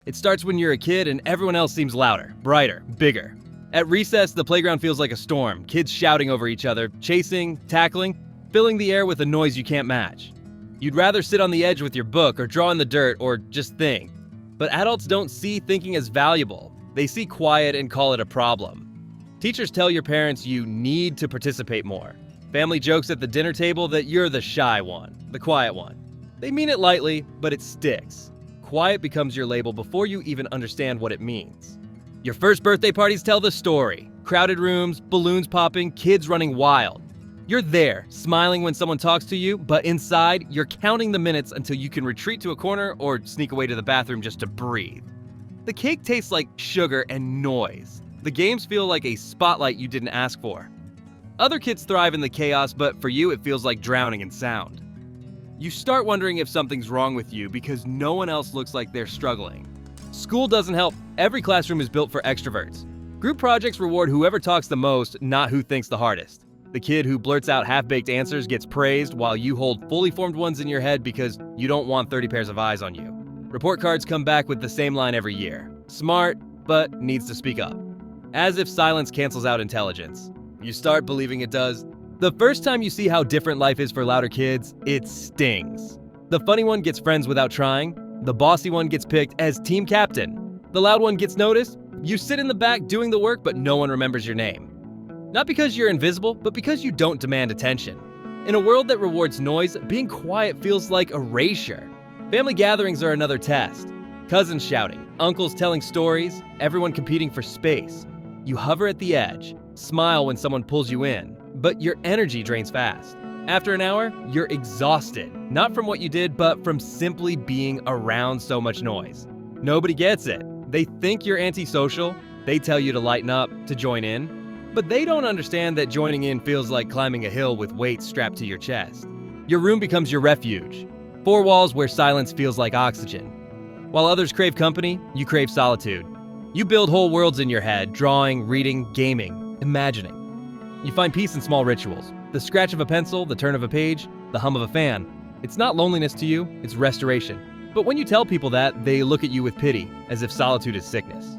It starts when you're a kid and everyone else seems louder, brighter, bigger. At recess, the playground feels like a storm, kids shouting over each other, chasing, tackling, filling the air with a noise you can't match. You'd rather sit on the edge with your book or draw in the dirt or just think. But adults don't see thinking as valuable. They see quiet and call it a problem. Teachers tell your parents you need to participate more. Family jokes at the dinner table that you're the shy one, the quiet one. They mean it lightly, but it sticks. Quiet becomes your label before you even understand what it means. Your first birthday parties tell the story. Crowded rooms, balloons popping, kids running wild. You're there, smiling when someone talks to you, but inside, you're counting the minutes until you can retreat to a corner or sneak away to the bathroom just to breathe. The cake tastes like sugar and noise. The games feel like a spotlight you didn't ask for. Other kids thrive in the chaos, but for you, it feels like drowning in sound. You start wondering if something's wrong with you because no one else looks like they're struggling. School doesn't help. Every classroom is built for extroverts. Group projects reward whoever talks the most, not who thinks the hardest. The kid who blurts out half-baked answers gets praised while you hold fully formed ones in your head because you don't want 30 pairs of eyes on you. Report cards come back with the same line every year. Smart, but needs to speak up. As if silence cancels out intelligence. You start believing it does. The first time you see how different life is for louder kids, it stings. The funny one gets friends without trying. The bossy one gets picked as team captain. The loud one gets noticed. You sit in the back doing the work, but no one remembers your name. Not because you're invisible, but because you don't demand attention. In a world that rewards noise, being quiet feels like erasure. Family gatherings are another test. Cousins shouting, uncles telling stories, everyone competing for space. You hover at the edge, smile when someone pulls you in, but your energy drains fast. After an hour, you're exhausted, not from what you did, but from simply being around so much noise. Nobody gets it. They think you're antisocial, they tell you to lighten up, to join in, but they don't understand that joining in feels like climbing a hill with weights strapped to your chest. Your room becomes your refuge. Four walls where silence feels like oxygen. While others crave company, you crave solitude. You build whole worlds in your head, drawing, reading, gaming, imagining. You find peace in small rituals. The scratch of a pencil, the turn of a page, the hum of a fan. It's not loneliness to you, it's restoration. But when you tell people that, they look at you with pity, as if solitude is sickness.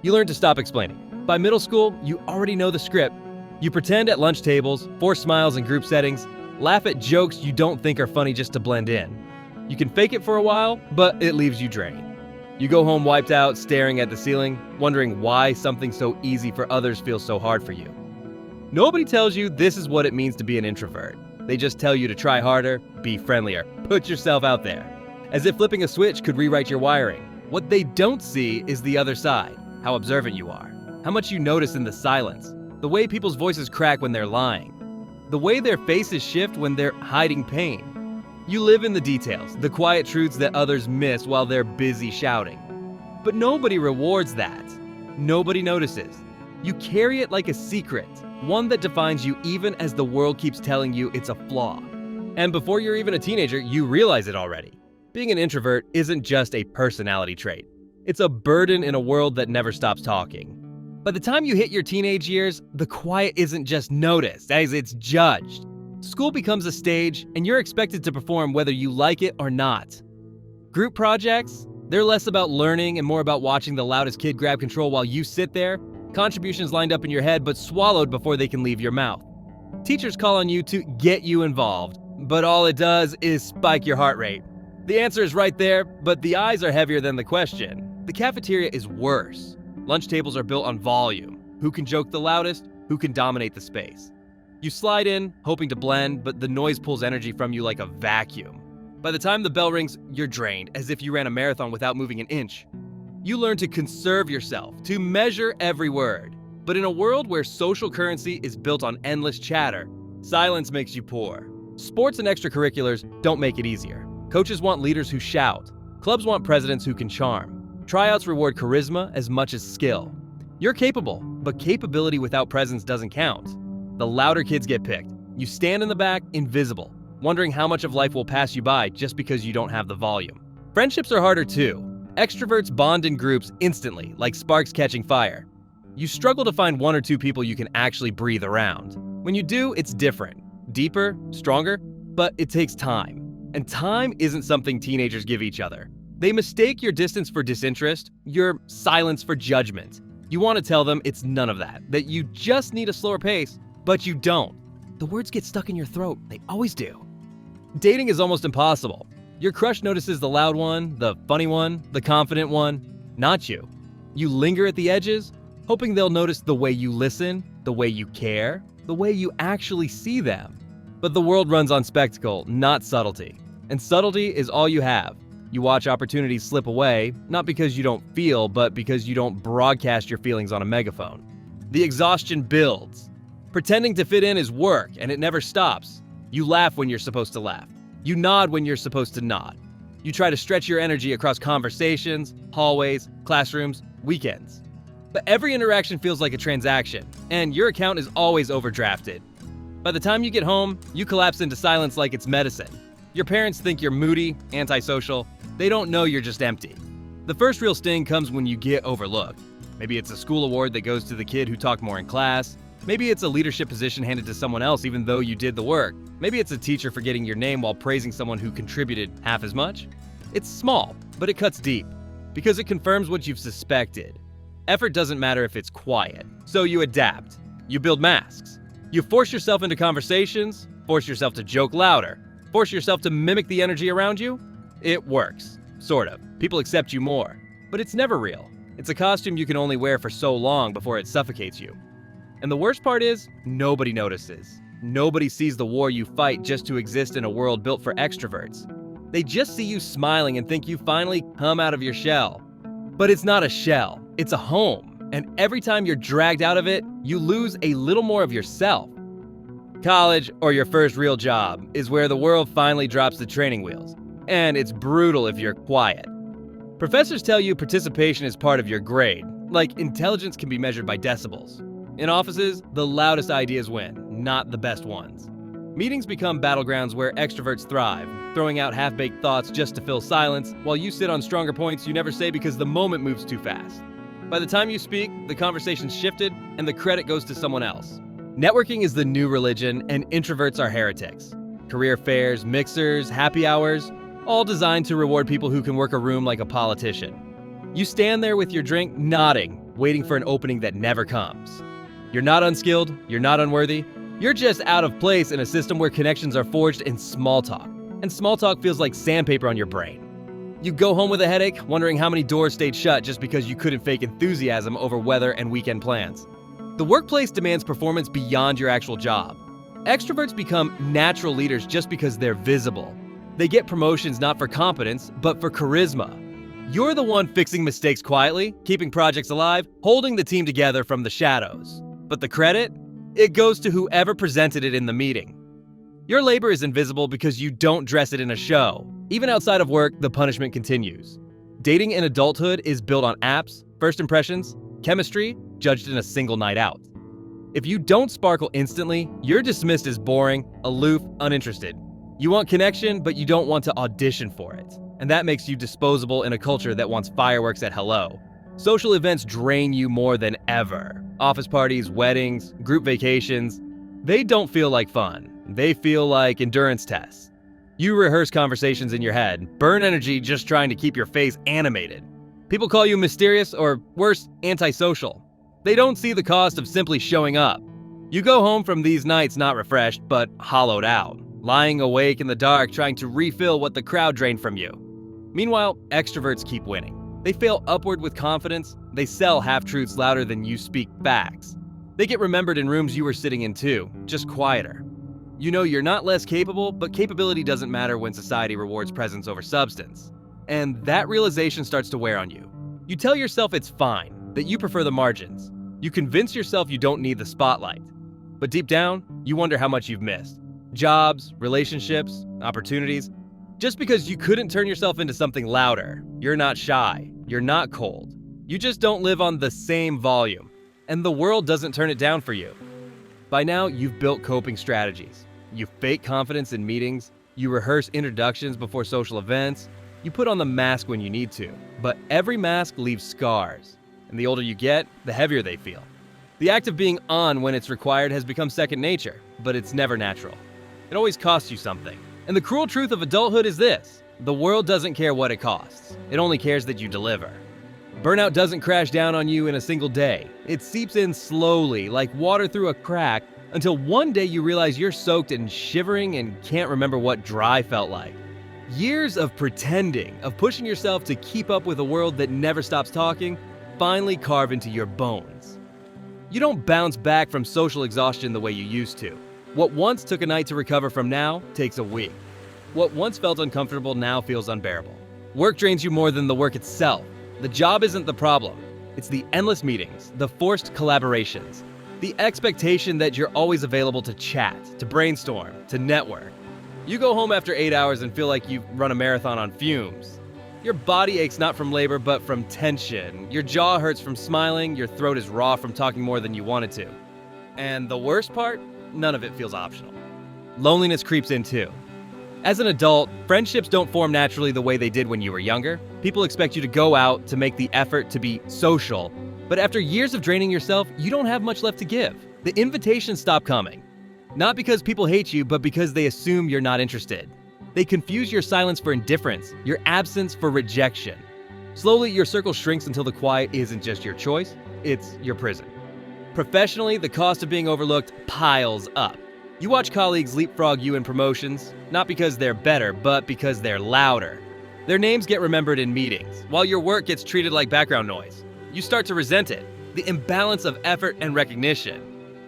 You learn to stop explaining. By middle school, you already know the script. You pretend at lunch tables, force smiles in group settings, laugh at jokes you don't think are funny just to blend in. You can fake it for a while, but it leaves you drained. You go home wiped out, staring at the ceiling, wondering why something so easy for others feels so hard for you. Nobody tells you this is what it means to be an introvert. They just tell you to try harder, be friendlier, put yourself out there. As if flipping a switch could rewrite your wiring. What they don't see is the other side, how observant you are, how much you notice in the silence, the way people's voices crack when they're lying, the way their faces shift when they're hiding pain. You live in the details, the quiet truths that others miss while they're busy shouting. But nobody rewards that. Nobody notices. You carry it like a secret, one that defines you even as the world keeps telling you it's a flaw. And before you're even a teenager, you realize it already. Being an introvert isn't just a personality trait. It's a burden in a world that never stops talking. By the time you hit your teenage years, the quiet isn't just noticed, as it's judged. School becomes a stage, and you're expected to perform whether you like it or not. Group projects? They're less about learning and more about watching the loudest kid grab control while you sit there. Contributions lined up in your head but swallowed before they can leave your mouth. Teachers call on you to get you involved, but all it does is spike your heart rate. The answer is right there, but the eyes are heavier than the question. The cafeteria is worse. Lunch tables are built on volume. Who can joke the loudest? Who can dominate the space? You slide in, hoping to blend, but the noise pulls energy from you like a vacuum. By the time the bell rings, you're drained, as if you ran a marathon without moving an inch. You learn to conserve yourself, to measure every word. But in a world where social currency is built on endless chatter, silence makes you poor. Sports and extracurriculars don't make it easier. Coaches want leaders who shout. Clubs want presidents who can charm. Tryouts reward charisma as much as skill. You're capable, but capability without presence doesn't count. The louder kids get picked. You stand in the back, invisible, wondering how much of life will pass you by just because you don't have the volume. Friendships are harder too. Extroverts bond in groups instantly, like sparks catching fire. You struggle to find one or two people you can actually breathe around. When you do, it's different. Deeper, stronger, but it takes time. And time isn't something teenagers give each other. They mistake your distance for disinterest, your silence for judgment. You want to tell them it's none of that you just need a slower pace, but you don't. The words get stuck in your throat, they always do. Dating is almost impossible. Your crush notices the loud one, the funny one, the confident one, not you. You linger at the edges, hoping they'll notice the way you listen, the way you care, the way you actually see them. But the world runs on spectacle, not subtlety. And subtlety is all you have. You watch opportunities slip away, not because you don't feel, but because you don't broadcast your feelings on a megaphone. The exhaustion builds. Pretending to fit in is work, and it never stops. You laugh when you're supposed to laugh. You nod when you're supposed to nod. You try to stretch your energy across conversations, hallways, classrooms, weekends. But every interaction feels like a transaction, and your account is always overdrafted. By the time you get home, you collapse into silence like it's medicine. Your parents think you're moody, antisocial. They don't know you're just empty. The first real sting comes when you get overlooked. Maybe it's a school award that goes to the kid who talked more in class. Maybe it's a leadership position handed to someone else even though you did the work. Maybe it's a teacher forgetting your name while praising someone who contributed half as much. It's small, but it cuts deep, because it confirms what you've suspected. Effort doesn't matter if it's quiet, so you adapt. You build masks. You force yourself into conversations, force yourself to joke louder, force yourself to mimic the energy around you. It works, sort of. People accept you more, but it's never real. It's a costume you can only wear for so long before it suffocates you. And the worst part is, nobody notices. Nobody sees the war you fight just to exist in a world built for extroverts. They just see you smiling and think you finally come out of your shell. But it's not a shell, it's a home. And every time you're dragged out of it, you lose a little more of yourself. College, or your first real job, is where the world finally drops the training wheels. And it's brutal if you're quiet. Professors tell you participation is part of your grade, like intelligence can be measured by decibels. In offices, the loudest ideas win, not the best ones. Meetings become battlegrounds where extroverts thrive, throwing out half-baked thoughts just to fill silence, while you sit on stronger points you never say because the moment moves too fast. By the time you speak, the conversation's shifted, and the credit goes to someone else. Networking is the new religion, and introverts are heretics. Career fairs, mixers, happy hours, all designed to reward people who can work a room like a politician. You stand there with your drink, nodding, waiting for an opening that never comes. You're not unskilled, you're not unworthy, you're just out of place in a system where connections are forged in small talk, and small talk feels like sandpaper on your brain. You go home with a headache, wondering how many doors stayed shut just because you couldn't fake enthusiasm over weather and weekend plans. The workplace demands performance beyond your actual job. Extroverts become natural leaders just because they're visible. They get promotions not for competence, but for charisma. You're the one fixing mistakes quietly, keeping projects alive, holding the team together from the shadows. But the credit? It goes to whoever presented it in the meeting. Your labor is invisible because you don't dress it in a show. Even outside of work, the punishment continues. Dating in adulthood is built on apps, first impressions, chemistry, judged in a single night out. If you don't sparkle instantly, you're dismissed as boring, aloof, uninterested. You want connection, but you don't want to audition for it. And that makes you disposable in a culture that wants fireworks at hello. Social events drain you more than ever. Office parties, weddings, group vacations. They don't feel like fun. They feel like endurance tests. You rehearse conversations in your head, burn energy just trying to keep your face animated. People call you mysterious or, worse, antisocial. They don't see the cost of simply showing up. You go home from these nights not refreshed, but hollowed out, lying awake in the dark trying to refill what the crowd drained from you. Meanwhile, extroverts keep winning. They fail upward with confidence. They sell half-truths louder than you speak facts. They get remembered in rooms you were sitting in too, just quieter. You know you're not less capable, but capability doesn't matter when society rewards presence over substance. And that realization starts to wear on you. You tell yourself it's fine, that you prefer the margins. You convince yourself you don't need the spotlight. But deep down, you wonder how much you've missed. Jobs, relationships, opportunities. Just because you couldn't turn yourself into something louder, you're not shy, you're not cold. You just don't live on the same volume, and the world doesn't turn it down for you. By now, you've built coping strategies. You fake confidence in meetings, you rehearse introductions before social events, you put on the mask when you need to, but every mask leaves scars, and the older you get, the heavier they feel. The act of being on when it's required has become second nature, but it's never natural. It always costs you something. And the cruel truth of adulthood is this: The world doesn't care what it costs. It only cares that you deliver. Burnout doesn't crash down on you in a single day. It seeps in slowly, like water through a crack, until one day you realize you're soaked and shivering and can't remember what dry felt like. Years of pretending, of pushing yourself to keep up with a world that never stops talking, finally carve into your bones. You don't bounce back from social exhaustion the way you used to. What once took a night to recover from now takes a week. What once felt uncomfortable now feels unbearable. Work drains you more than the work itself. The job isn't the problem. It's the endless meetings, the forced collaborations, the expectation that you're always available to chat, to brainstorm, to network. You go home after 8 hours and feel like you've run a marathon on fumes. Your body aches not from labor, but from tension. Your jaw hurts from smiling, your throat is raw from talking more than you wanted to. And the worst part? None of it feels optional. Loneliness creeps in too. As an adult, friendships don't form naturally the way they did when you were younger. People expect you to go out, to make the effort, to be social. But after years of draining yourself, you don't have much left to give. The invitations stop coming. Not because people hate you, but because they assume you're not interested. They confuse your silence for indifference, your absence for rejection. Slowly, your circle shrinks until the quiet isn't just your choice, it's your prison. Professionally, the cost of being overlooked piles up. You watch colleagues leapfrog you in promotions, not because they're better, but because they're louder. Their names get remembered in meetings, while your work gets treated like background noise. You start to resent it, the imbalance of effort and recognition.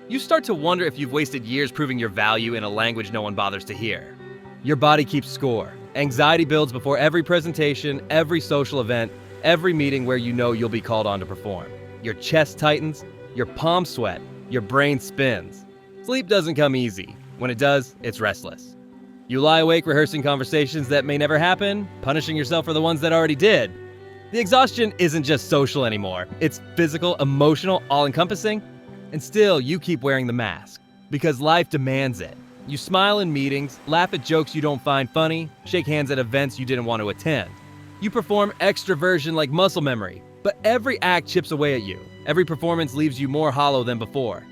You start to wonder if you've wasted years proving your value in a language no one bothers to hear. Your body keeps score. Anxiety builds before every presentation, every social event, every meeting where you know you'll be called on to perform. Your chest tightens, your palms sweat, your brain spins. Sleep doesn't come easy. When it does, it's restless. You lie awake rehearsing conversations that may never happen, punishing yourself for the ones that already did. The exhaustion isn't just social anymore. It's physical, emotional, all-encompassing. And still, you keep wearing the mask. Because life demands it. You smile in meetings, laugh at jokes you don't find funny, shake hands at events you didn't want to attend. You perform extroversion like muscle memory, but every act chips away at you. Every performance leaves you more hollow than before.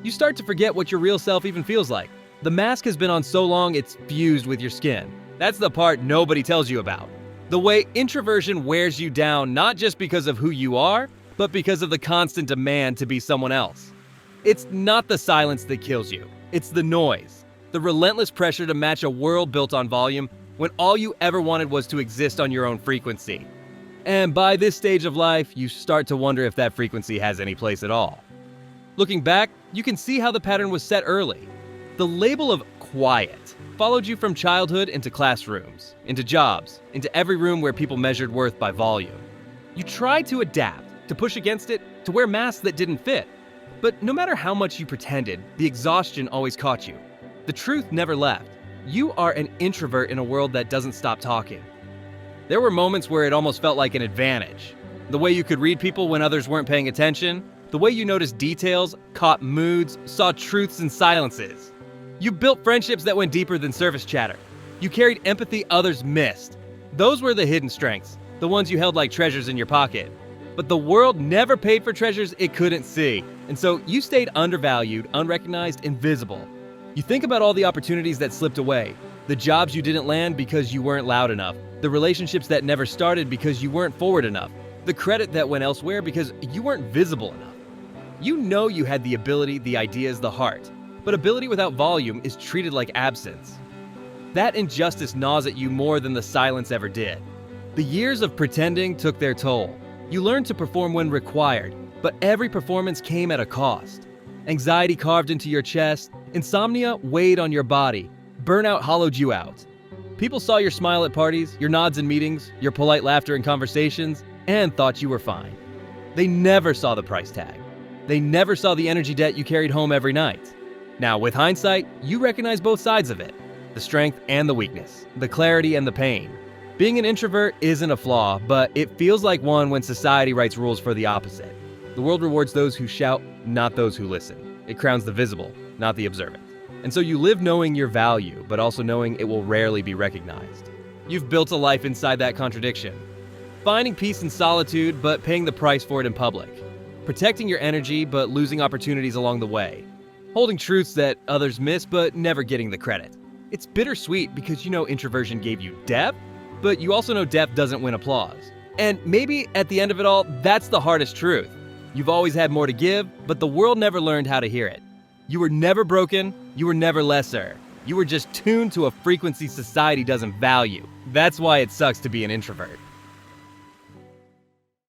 You start to forget what your real self even feels like. The mask has been on so long it's fused with your skin. That's the part nobody tells you about. The way introversion wears you down not just because of who you are, but because of the constant demand to be someone else. It's not the silence that kills you. It's the noise. The relentless pressure to match a world built on volume when all you ever wanted was to exist on your own frequency. And by this stage of life, you start to wonder if that frequency has any place at all. Looking back, you can see how the pattern was set early. The label of quiet followed you from childhood into classrooms, into jobs, into every room where people measured worth by volume. You tried to adapt, to push against it, to wear masks that didn't fit. But no matter how much you pretended, the exhaustion always caught you. The truth never left. You are an introvert in a world that doesn't stop talking. There were moments where it almost felt like an advantage. The way you could read people when others weren't paying attention, the way you noticed details, caught moods, saw truths in silences. You built friendships that went deeper than surface chatter. You carried empathy others missed. Those were the hidden strengths, the ones you held like treasures in your pocket. But the world never paid for treasures it couldn't see, and so you stayed undervalued, unrecognized, invisible. You think about all the opportunities that slipped away, the jobs you didn't land because you weren't loud enough, the relationships that never started because you weren't forward enough, the credit that went elsewhere because you weren't visible enough. You know you had the ability, the ideas, the heart, but ability without volume is treated like absence. That injustice gnaws at you more than the silence ever did. The years of pretending took their toll. You learned to perform when required, but every performance came at a cost. Anxiety carved into your chest, insomnia weighed on your body, burnout hollowed you out. People saw your smile at parties, your nods in meetings, your polite laughter in conversations, and thought you were fine. They never saw the price tag. They never saw the energy debt you carried home every night. Now, with hindsight, you recognize both sides of it, the strength and the weakness, the clarity and the pain. Being an introvert isn't a flaw, but it feels like one when society writes rules for the opposite. The world rewards those who shout, not those who listen. It crowns the visible, not the observant. And so you live knowing your value, but also knowing it will rarely be recognized. You've built a life inside that contradiction. Finding peace in solitude, but paying the price for it in public. Protecting your energy, but losing opportunities along the way. Holding truths that others miss, but never getting the credit. It's bittersweet because you know introversion gave you depth, But you also know depth doesn't win applause. And maybe at the end of it all, that's the hardest truth. You've always had more to give, but the world never learned how to hear it. You were never broken, you were never lesser. You were just tuned to a frequency society doesn't value. That's why it sucks to be an introvert.